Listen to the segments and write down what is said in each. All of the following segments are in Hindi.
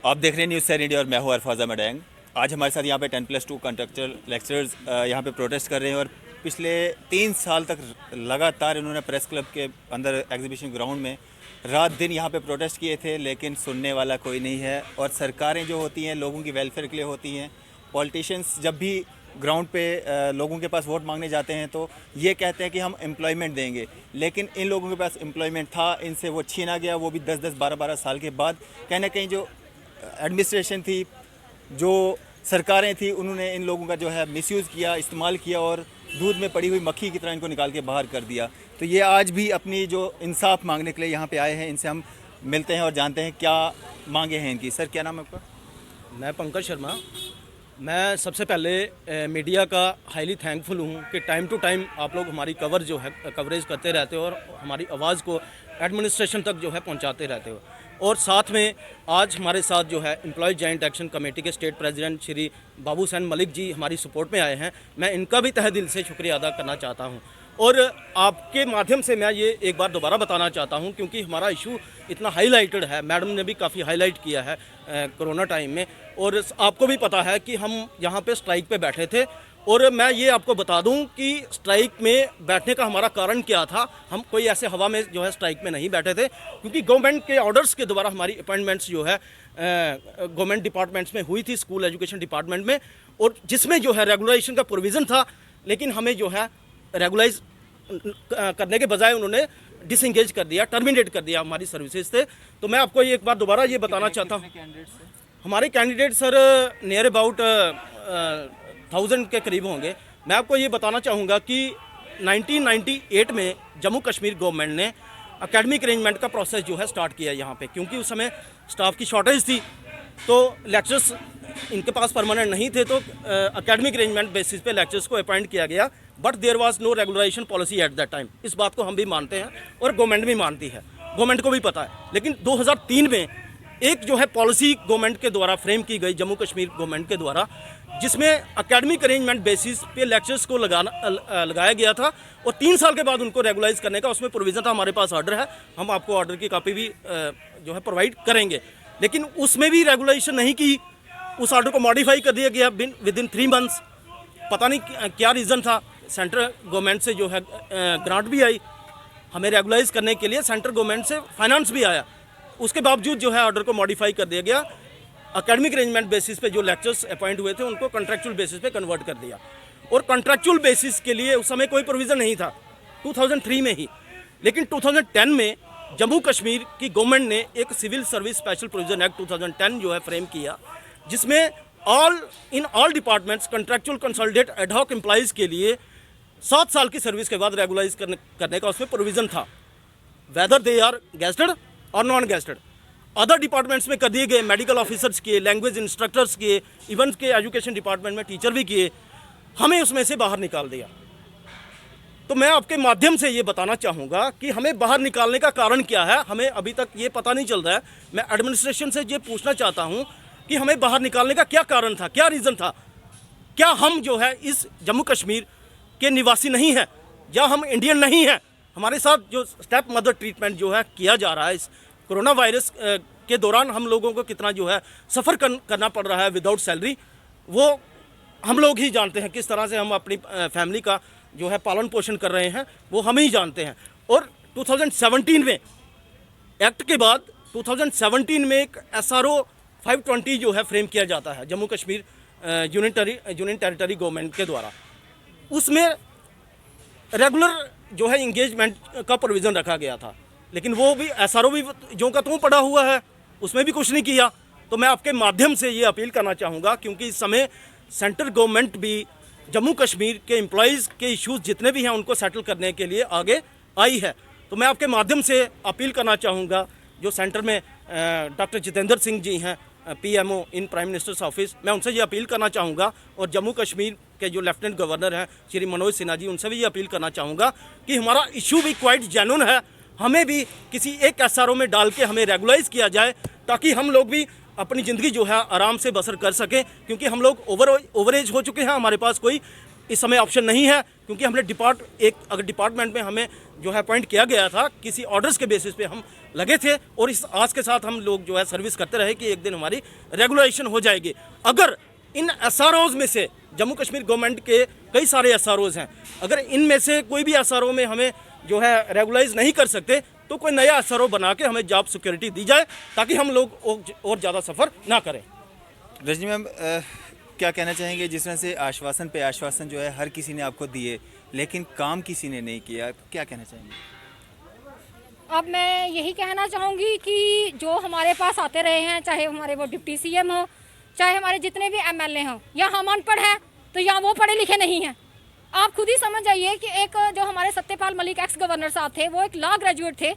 आप देख रहे हैं न्यूज़ 7 इंडिया और मैं हूं अरफाज़ा मडैंग। आज हमारे साथ यहाँ पे 10+2 कंट्रेक्चुअल लेक्चरर्स यहाँ पे प्रोटेस्ट कर रहे हैं और पिछले 3 साल तक लगातार इन्होंने प्रेस क्लब के अंदर एग्जीबिशन ग्राउंड में रात दिन यहाँ पे प्रोटेस्ट किए थे, लेकिन सुनने वाला कोई नहीं है। और सरकारें जो होती हैं लोगों की वेलफेयर के लिए होती हैं। पॉलिटिशियंस जब भी ग्राउंड पे लोगों के पास वोट मांगने जाते हैं तो ये कहते हैं कि हम एम्प्लॉयमेंट देंगे, लेकिन इन लोगों के पास एम्प्लॉयमेंट था, इनसे वो छीना गया, वो भी 10-10, 12-12 साल के बाद। कहीं ना कहीं जो एडमिनिस्ट्रेशन थी, जो सरकारें थी, उन्होंने इन लोगों का जो है मिसयूज़ किया, इस्तेमाल किया और दूध में पड़ी हुई मक्खी की तरह इनको निकाल के बाहर कर दिया। तो ये आज भी अपनी जो इंसाफ मांगने के लिए यहाँ पे आए हैं, इनसे हम मिलते हैं और जानते हैं क्या मांगे हैं इनकी। सर, क्या नाम है आपका? मैं पंकज शर्मा। मैं सबसे पहले मीडिया का हाईली थैंकफुल हूँ कि टाइम टू टाइम आप लोग हमारी कवरेज करते रहते हो और हमारी आवाज़ को एडमिनिस्ट्रेशन तक जो है पहुँचाते रहते हो। और साथ में आज हमारे साथ जो है एम्प्लॉय जॉइंट एक्शन कमेटी के स्टेट प्रेसिडेंट श्री बाबू हुसैन मलिक जी हमारी सपोर्ट में आए हैं। मैं इनका भी तहे दिल से शुक्रिया अदा करना चाहता हूँ। और आपके माध्यम से मैं ये एक बार दोबारा बताना चाहता हूँ, क्योंकि हमारा इशू इतना हाईलाइटेड है, मैडम ने भी काफ़ी हाईलाइट किया है कोरोना टाइम में, और आपको भी पता है कि हम यहाँ पे स्ट्राइक पे बैठे थे। और मैं ये आपको बता दूं कि स्ट्राइक में बैठने का हमारा कारण क्या था। हम कोई ऐसे हवा में जो है स्ट्राइक में नहीं बैठे थे, क्योंकि गवर्नमेंट के ऑर्डर्स के द्वारा हमारी अपॉइंटमेंट्स जो है गवर्नमेंट डिपार्टमेंट्स में हुई थी, स्कूल एजुकेशन डिपार्टमेंट में, और जिसमें जो है रेगुलाइजेशन का प्रोविज़न था, लेकिन हमें जो है रेगुलाइज करने के बजाय उन्होंने डिसंगेज कर दिया, टर्मिनेट कर दिया हमारी सर्विसेज से। तो मैं आपको एक बार दोबारा ये बताना चाहता हूँ, हमारे कैंडिडेट सर नियर अबाउट 1000 के करीब होंगे। मैं आपको ये बताना चाहूँगा कि 1998 में जम्मू कश्मीर गवर्नमेंट ने एकेडमिक अरेंजमेंट का प्रोसेस जो है स्टार्ट किया यहाँ पे, क्योंकि उस समय स्टाफ की शॉर्टेज थी, तो लेक्चर्स इनके पास परमानेंट नहीं थे, तो एकेडमिक अरेंजमेंट बेसिस पे लेक्चर्स को अपॉइंट किया गया। But there was no regulation policy at that time. इस बात को हम भी मानते हैं और गवर्नमेंट भी मानती है, गवर्नमेंट को भी पता है। लेकिन 2003 में एक जो है पॉलिसी गवर्नमेंट के द्वारा फ्रेम की गई, जम्मू कश्मीर गवर्नमेंट के द्वारा, जिसमें एकेडमिक अरेंजमेंट बेसिस पे लेक्चर्स को लगाया गया था और 3 साल के बाद उनको रेगुलाइज करने का उसमें प्रोविज़न था। हमारे पास ऑर्डर है, हम आपको ऑर्डर की कॉपी भी जो है प्रोवाइड करेंगे। लेकिन उसमें भी रेगुलेशन नहीं की, उस ऑर्डर को मॉडिफाई कर दिया गया विद इन 3 मंथ्स। पता नहीं क्या रीज़न था। सेंट्रल गवर्नमेंट से जो है ग्रांट भी आई हमें रेगुलाइज करने के लिए, सेंट्रल गवर्नमेंट से फाइनेंस भी आया, उसके बावजूद जो है ऑर्डर को मॉडिफाई कर दिया गया। एकेडमिक अरेंजमेंट बेसिस पे जो लेक्चर्स अपॉइंट हुए थे उनको कॉन्ट्रैक्चुअल बेसिस पे कन्वर्ट कर दिया। और कॉन्ट्रैक्चुअल बेसिस के लिए उस समय कोई प्रोविज़न नहीं था, 2003 में ही। लेकिन 2010 में जम्मू कश्मीर की गवर्नमेंट ने एक civil service special provision act 2010 जो है फ्रेम किया, जिसमें all departments contractual consolidate ad hoc employees के लिए 7 साल की सर्विस के बाद रेगुलाइज करने का उसमें प्रोविज़न था, वेदर दे आर गेस्टेड और नॉन गेस्टेड। अदर डिपार्टमेंट्स में कर दिए गए, मेडिकल ऑफिसर्स किए, लैंग्वेज इंस्ट्रक्टर्स किए, इवन के एजुकेशन डिपार्टमेंट में टीचर भी किए, हमें उसमें से बाहर निकाल दिया। तो मैं आपके माध्यम से ये बताना चाहूँगा कि हमें बाहर निकालने का कारण क्या है, हमें अभी तक ये पता नहीं चल रहा है। मैं एडमिनिस्ट्रेशन से ये पूछना चाहता हूँ कि हमें बाहर निकालने का क्या कारण था, क्या रीज़न था। क्या हम जो है इस जम्मू कश्मीर के निवासी नहीं हैं, या हम इंडियन नहीं हैं? हमारे साथ जो स्टेप मदर ट्रीटमेंट जो है किया जा रहा है इस कोरोना वायरस के दौरान, हम लोगों को कितना जो है सफ़र करना पड़ रहा है विदाउट सैलरी, वो हम लोग ही जानते हैं। किस तरह से हम अपनी फैमिली का जो है पालन पोषण कर रहे हैं, वो हम ही जानते हैं। और 2017 में एक्ट के बाद 2017 में एक SRO 520 जो है फ्रेम किया जाता है Jammu Kashmir union territory government के द्वारा। उसमें रेगुलर जो है इंगेजमेंट का प्रोविज़न रखा गया था, लेकिन वो भी SRO भी जो का त्यों पड़ा हुआ है, उसमें भी कुछ नहीं किया। तो मैं आपके माध्यम से ये अपील करना चाहूँगा, क्योंकि इस समय सेंट्रल गवर्नमेंट भी जम्मू कश्मीर के एम्प्लॉयज़ के इश्यूज़ जितने भी हैं उनको सेटल करने के लिए आगे आई है। तो मैं आपके माध्यम से अपील करना चाहूँगा, जो सेंटर में डॉक्टर जितेंद्र सिंह जी हैं, PMO इन प्राइम मिनिस्टर्स ऑफिस, मैं उनसे ये अपील करना चाहूँगा, और जम्मू कश्मीर के जो लेफ्टिनेंट गवर्नर हैं श्री मनोज सिन्हा जी, उनसे भी ये अपील करना चाहूँगा कि हमारा इशू भी क्वाइट जेन्युइन है, हमें भी किसी एक SRO में डाल के हमें रेगुलाइज किया जाए, ताकि हम लोग भी अपनी ज़िंदगी जो है आराम से बसर कर सकें। क्योंकि हम लोग ओवर एज हो चुके हैं, हमारे पास कोई इस समय ऑप्शन नहीं है, क्योंकि हमने अगर डिपार्टमेंट में हमें जो है अपॉइंट किया गया था, किसी ऑर्डर्स के बेसिस पे हम लगे थे और इस आस के साथ हम लोग जो है सर्विस करते रहे कि एक दिन हमारी रेगुलेशन हो जाएगी। अगर इन एसआरओज में से जम्मू कश्मीर गवर्नमेंट के कई सारे एसआरओज हैं, अगर इनमें से कोई भी एसआरओ में हमें जो है रेगुलाइज नहीं कर सकते तो कोई नया एसआरओ बना के हमें जॉब सिक्योरिटी दी जाए ताकि हम लोग और ज़्यादा सफ़र ना करें। रजनी मैम, क्या कहना चाहेंगे, जिस तरह से आश्वासन पे आश्वासन जो है हर किसी ने आपको दिए लेकिन काम किसी ने नहीं किया, क्या कहना चाहेंगे? अब मैं यही कहना चाहूँगी कि जो हमारे पास आते रहे हैं, चाहे हमारे वो डिप्टी सीएम हो, चाहे हमारे जितने भी एमएलए हों, या हम अनपढ़ हैं तो या वो पढ़े लिखे नहीं हैं। आप खुद ही समझ जाइए कि एक जो हमारे सत्यपाल मलिक एक्स गवर्नर साहब थे, वो एक लॉ ग्रेजुएट थे।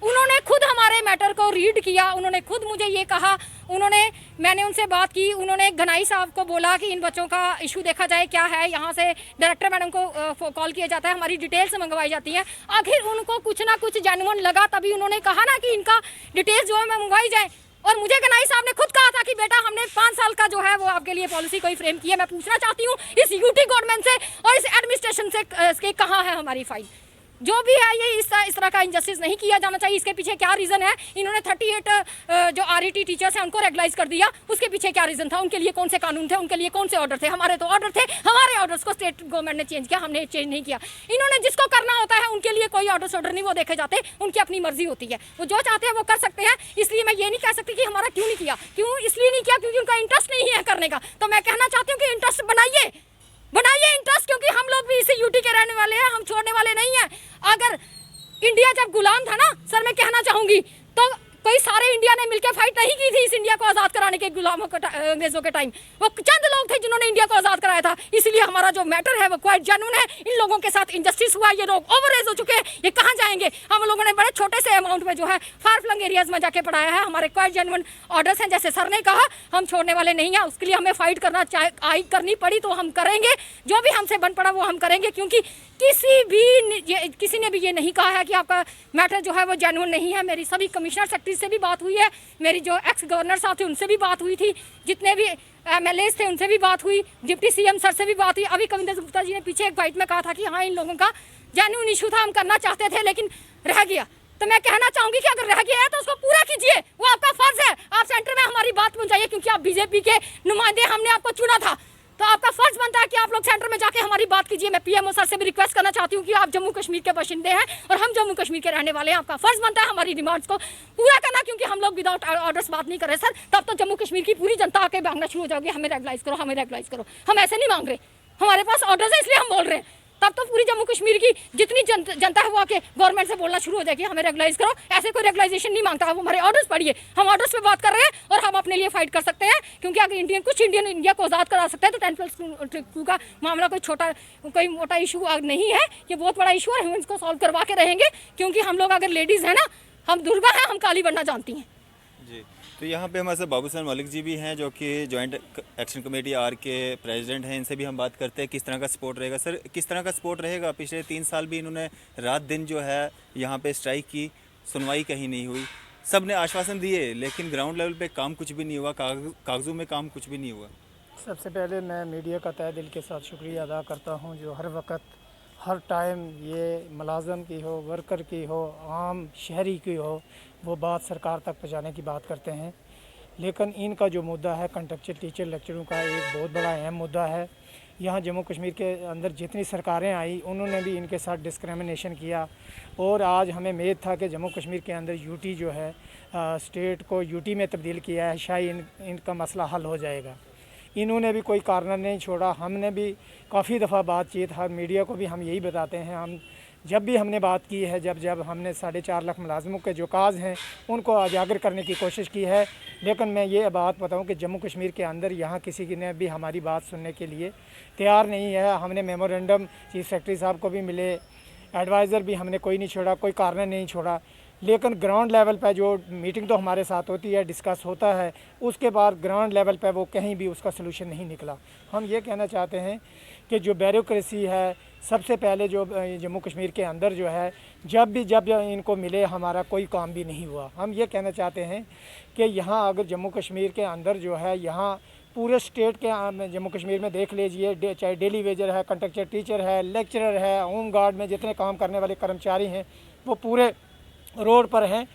उन्होंने खुद हमारे मैटर को रीड किया, उन्होंने खुद मुझे ये कहा, मैंने उनसे बात की, उन्होंने घनाई साहब को बोला कि इन बच्चों का इशू देखा जाए क्या है, यहाँ से डायरेक्टर मैडम को कॉल किया जाता है, हमारी डिटेल्स मंगवाई जाती हैं। आखिर उनको कुछ ना कुछ जेन्युइन लगा, तभी उन्होंने कहा ना कि इनका डिटेल्स जो है मंगवाई जाए। और मुझे घनाई साहब ने खुद कहा था कि बेटा हमने 5 साल का जो है वो आपके लिए पॉलिसी कोई फ्रेम की है। मैं पूछना चाहती हूँ इस यूटी गवर्नमेंट से और इस एडमिनिस्ट्रेशन से कहाँ है हमारी फाइल? जो भी है ये इस तरह का इंजस्टिस नहीं किया जाना चाहिए। इसके पीछे क्या रीज़न है? इन्होंने 38 जो आरईटी टीचर्स हैं उनको रेगुलाइज कर दिया, उसके पीछे क्या रीज़न था? उनके लिए कौन से कानून थे, उनके लिए कौन से ऑर्डर थे? हमारे तो ऑर्डर थे, हमारे ऑर्डर्स को स्टेट गवर्नमेंट ने चेंज किया, हमने चेंज नहीं किया। इन्होंने जिसको करना होता है उनके लिए कोई ऑर्डर नहीं वो देखे जाते, उनकी अपनी मर्जी होती है, वो जो चाहते हैं वो कर सकते हैं। इसलिए मैं ये नहीं कह सकती कि हमारा क्यों नहीं किया, क्यों इसलिए नहीं किया क्योंकि उनका इंटरेस्ट नहीं है करने का। तो मैं कहना चाहती हूँ कि इंटरेस्ट बनाइए इंटरेस्ट, क्योंकि हम लोग भी इसी यूटी के रहने वाले हैं, हम छोड़ने वाले नहीं हैं। अगर इंडिया जब गुलाम था ना सर, मैं कहना चाहूंगी तो कोई सारे इंडिया ने मिलकर फाइट नहीं की थी इस इंडिया को आज़ाद कराने के गुलामों के अंग्रेजों के टाइम। वो चंद लोग थे जिन्होंने इंडिया को आज़ाद कराया था। इसलिए हमारा जो मैटर है वो क्वाइट जेन्युइन है। इन लोगों के साथ इंजस्टिस हुआ, ये लोग ओवर एज हो चुके हैं, ये कहाँ जाएंगे? हम लोगों ने बड़े छोटे से अमाउंट में जो है फार फ्लंग एरियाज में जाके पढ़ाया है। हमारे क्वाइट जेन्युइन ऑर्डर्स हैं, जैसे सर ने कहा, हम छोड़ने वाले नहीं हैं। उसके लिए हमें फाइट करनी पड़ी तो हम करेंगे, जो भी हमसे बन पड़ा वो हम करेंगे, क्योंकि किसी ने भी ये नहीं कहा है कि आपका मैटर जो है वो जेन्युइन नहीं है। मेरी सभी कमिश्नर सेक्रेटरी से भी बात हुई है, मेरी जो एक्स गवर्नर साहब थे उनसे भी बात हुई थी, जितने भी एमएलए थे उनसे भी बात हुई, डिप्टी सीएम सर से भी बात हुई। अभी कविंदर गुप्ता जी ने पीछे एक फाइट में कहा था कि हाँ इन लोगों का जेन्युइन इशू था, हम करना चाहते थे लेकिन रह गया। तो मैं कहना चाहूंगी कि अगर रह गया है तो उसको पूरा कीजिए, वो आपका फर्ज है। आप सेंटर में हमारी बात पहुंचाइए, क्योंकि आप बीजेपी के नुमाइंदे, हमने आपको चुना था, तो आपका फर्ज बनता है कि आप लोग सेंटर में जाके हमारी बात कीजिए। मैं पीएमओ सर से भी रिक्वेस्ट करना चाहती हूँ कि आप जम्मू कश्मीर के बाशिंदे हैं और हम जम्मू कश्मीर के रहने वाले हैं, आपका फर्ज बनता है हमारी डिमांड्स को पूरा करना, क्योंकि हम लोग विदाउट ऑर्डर्स बात नहीं कर रहे सर। तब तो जम्मू कश्मीर की पूरी जनता आके मांगना शुरू हो जाओगी, हमें रेगुलाइज करो, हमें रेगुलाइज करो। हम ऐसे नहीं मांग रहे, हमारे पास ऑर्डर्स है इसलिए हम बोल रहे हैं। तब तो पूरी जम्मू कश्मीर की जितनी जनता है वो आके गवर्नमेंट से बोलना शुरू हो जाएगी, हमें रेगुलाइज करो। ऐसे कोई रेगुलाइजेशन नहीं मांगता, वो हमारे ऑर्डर्स पढ़िए, हम ऑर्डर्स पे बात कर रहे हैं और हम अपने लिए फाइट कर सकते हैं। क्योंकि अगर इंडिया को आज़ाद करा सकते हैं तो 10+2 का मामला कोई मोटा इशू नहीं है, ये बहुत बड़ा इशू है। हम इसको सॉल्व करवा के रहेंगे, क्योंकि हम लोग अगर लेडीज़ हैं ना, हम दुर्गा हैं, हम काली बनना जानती हैं जी। तो यहाँ पे हमारे साथ बाबूसर मलिक जी भी हैं, जो कि जॉइंट एक्शन कमेटी आर के प्रेसिडेंट हैं। इनसे भी हम बात करते हैं किस तरह का सपोर्ट रहेगा। सर, किस तरह का सपोर्ट रहेगा? पिछले 3 साल भी इन्होंने रात दिन जो है यहाँ पे स्ट्राइक की, सुनवाई कहीं नहीं हुई, सब ने आश्वासन दिए लेकिन ग्राउंड लेवल पे काम कुछ भी नहीं हुआ, कागजों में काम कुछ भी नहीं हुआ। सबसे पहले मैं मीडिया का तहे दिल के साथ शुक्रिया अदा करता हूँ, जो हर वक्त हर टाइम ये मुलाजम की हो, वर्कर की हो, आम शहरी की हो, वो बात सरकार तक पहुँचाने की बात करते हैं। लेकिन इनका जो मुद्दा है कंट्रेक्चुअल टीचर लेक्चरों का, एक बहुत बड़ा अहम मुद्दा है। यहाँ जम्मू कश्मीर के अंदर जितनी सरकारें आई उन्होंने भी इनके साथ डिस्क्रिमिनेशन किया, और आज हमें उम्मीद था कि जम्मू कश्मीर के अंदर यूटी जो है स्टेट को यूटी में तब्दील किया है, शायद इनका मसला हल हो जाएगा। इन्होंने भी कोई कारण नहीं छोड़ा। हमने भी काफ़ी दफ़ा बातचीत, हर मीडिया को भी हम यही बताते हैं, हम जब भी हमने बात की है, जब हमने 4.5 लाख मुलाजमों के जो काज हैं उनको उजागर करने की कोशिश की है। लेकिन मैं ये बात बताऊं कि जम्मू कश्मीर के अंदर यहाँ किसी ने भी हमारी बात सुनने के लिए तैयार नहीं है। हमने मेमोरेंडम चीफ सेक्रेटरी साहब को भी मिले, एडवाइज़र भी हमने कोई नहीं छोड़ा, कोई कारण नहीं छोड़ा। लेकिन ग्राउंड लेवल पर जो मीटिंग तो हमारे साथ होती है, डिस्कस होता है, उसके बाद ग्राउंड लेवल पर वो कहीं भी उसका सलूशन नहीं निकला। हम ये कहना चाहते हैं कि जो ब्यूरोक्रेसी है, सबसे पहले जो जम्मू कश्मीर के अंदर जो है, जब इनको मिले हमारा कोई काम भी नहीं हुआ। हम ये कहना चाहते हैं कि यहाँ अगर जम्मू कश्मीर के अंदर जो है, यहाँ पूरे स्टेट के जम्मू कश्मीर में देख लीजिए, चाहे डेली वेजर है, कंट्रैक्चर टीचर है, लेक्चरर है, होम गार्ड में जितने काम करने वाले कर्मचारी हैं वो पूरे रोड पर हैं,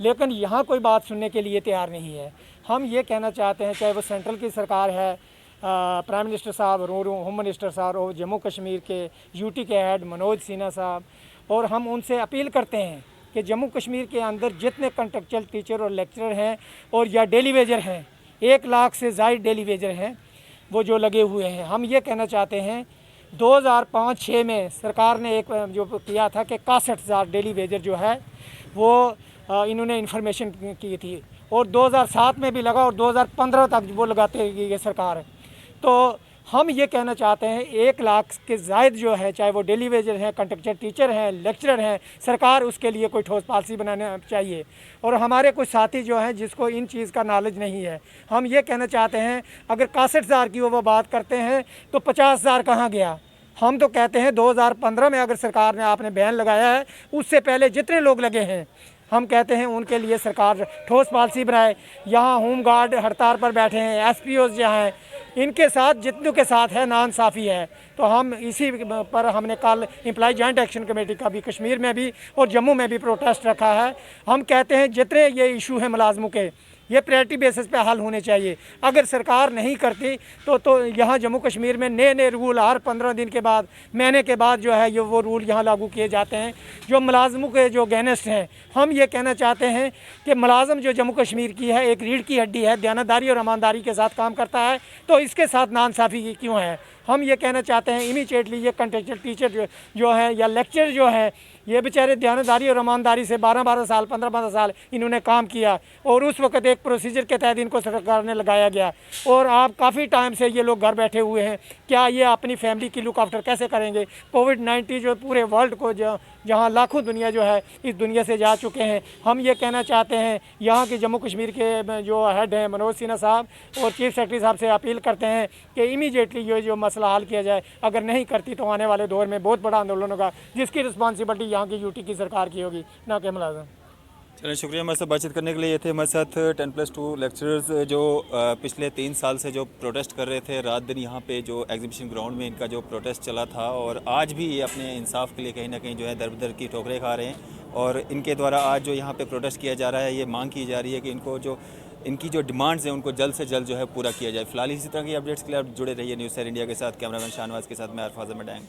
लेकिन यहाँ कोई बात सुनने के लिए तैयार नहीं है। हम ये कहना चाहते हैं, चाहे वो सेंट्रल की सरकार है, प्राइम मिनिस्टर साहब और होम मिनिस्टर साहब और जम्मू कश्मीर के यूटी के हेड मनोज सिन्हा साहब, और हम उनसे अपील करते हैं कि जम्मू कश्मीर के अंदर जितने कंट्रैक्चुअल टीचर और लेक्चरर हैं और या डेली वेजर हैं, 1 लाख से ज़ायद डेली वेजर हैं वो जो लगे हुए हैं, हम ये कहना चाहते हैं 2005-6 में सरकार ने एक जो किया था कि 61,000 डेली वेजर जो है वो इन्होंने इन्फॉर्मेशन की थी, और 2007 में भी लगा और 2015 तक वो लगाते गई सरकार। तो हम ये कहना चाहते हैं 1 लाख के ज़ायद जो है, चाहे वो डेली वेजर हैं, कंट्रैक्चर टीचर हैं, लेक्चरर हैं, सरकार उसके लिए कोई ठोस पॉलिसी बनाना चाहिए। और हमारे कुछ साथी जो हैं जिसको इन चीज़ का नॉलेज नहीं है, हम ये कहना चाहते हैं अगर 61,000 की वो बात करते हैं तो 50,000 कहाँ गया? हम तो कहते हैं 2015 में अगर सरकार ने आपने बैन लगाया है, उससे पहले जितने लोग लगे हैं हम कहते हैं उनके लिए सरकार ठोस पॉलिसी बनाए। यहाँ होम गार्ड हड़ताल पर बैठे हैं, एसपीओ जहाँ हैं, इनके साथ जितनों के साथ है नाइंसाफ़ी है। तो हम इसी पर हमने कल एम्प्लॉय जॉइंट एक्शन कमेटी का भी कश्मीर में भी और जम्मू में भी प्रोटेस्ट रखा है। हम कहते हैं जितने ये इशू हैं मुलाजमों के, ये प्रायोरिटी बेसिस पे हल होने चाहिए। अगर सरकार नहीं करती तो यहाँ जम्मू कश्मीर में नए रूल हर 15 दिन के बाद, महीने के बाद जो है ये वो रूल यहाँ लागू किए जाते हैं जो मुलाजमों के जो अगेंस्ट हैं। हम ये कहना चाहते हैं कि मुलाजम जो जम्मू कश्मीर की है एक रीढ़ की हड्डी है, दयानतदारी और ईमानदारी के साथ काम करता है, तो इसके साथ नाइंसाफ़ी क्यों है? हम ये कहना चाहते हैं इमीडिएटली ये कंट्रैक्चुअल टीचर जो है या लेक्चर जो है, ये बेचारे दयानतदारी और ईमानदारी से 12-12 साल 15-15 साल इन्होंने काम किया, और उस वक्त एक प्रोसीजर के तहत इनको सरकार ने लगाया गया, और आप काफ़ी टाइम से ये लोग घर बैठे हुए हैं। क्या ये अपनी फैमिली की लुक आफ्टर कैसे करेंगे? कोविड-19 जो पूरे वर्ल्ड को जहाँ लाखों दुनिया जो है इस दुनिया से जा चुके हैं। हम ये कहना चाहते हैं यहाँ के जम्मू कश्मीर के जो हेड हैं मनोज सिन्हा साहब और चीफ सेक्रेटरी साहब से अपील करते हैं कि इमीडिएटली ये जो मसला हल किया जाए। अगर नहीं करती तो आने वाले दौर में बहुत बड़ा आंदोलन होगा, जिसकी रिस्पॉन्सिबिलिटी यहाँ की यूटी की सरकार की होगी, ना कि मुलाज़िम। चलिए, शुक्रिया हमारे साथ बातचीत करने के लिए। ये थे हमारे साथ 10+2 लेक्चरर्स जो पिछले 3 साल से जो प्रोटेस्ट कर रहे थे, रात दिन यहाँ पे जो एग्जीबिशन ग्राउंड में इनका जो प्रोटेस्ट चला था, और आज भी ये अपने इंसाफ के लिए कहीं ना कहीं जो है दर बदर की ठोकरें खा रहे हैं। और इनके द्वारा आज जो यहाँ पे प्रोटेस्ट किया जा रहा है, ये मांग की जा रही है कि इनकी जो डिमांड्स हैं उनको जल्द से जल्द जो है पूरा किया जाए। फिलहाल इसी तरह की अपडेट्स के लिए आप जुड़े रहिए न्यूज़ 7 इंडिया के साथ। कैमरामैन शाहनवाज के साथ मैं अरफाज अहमद।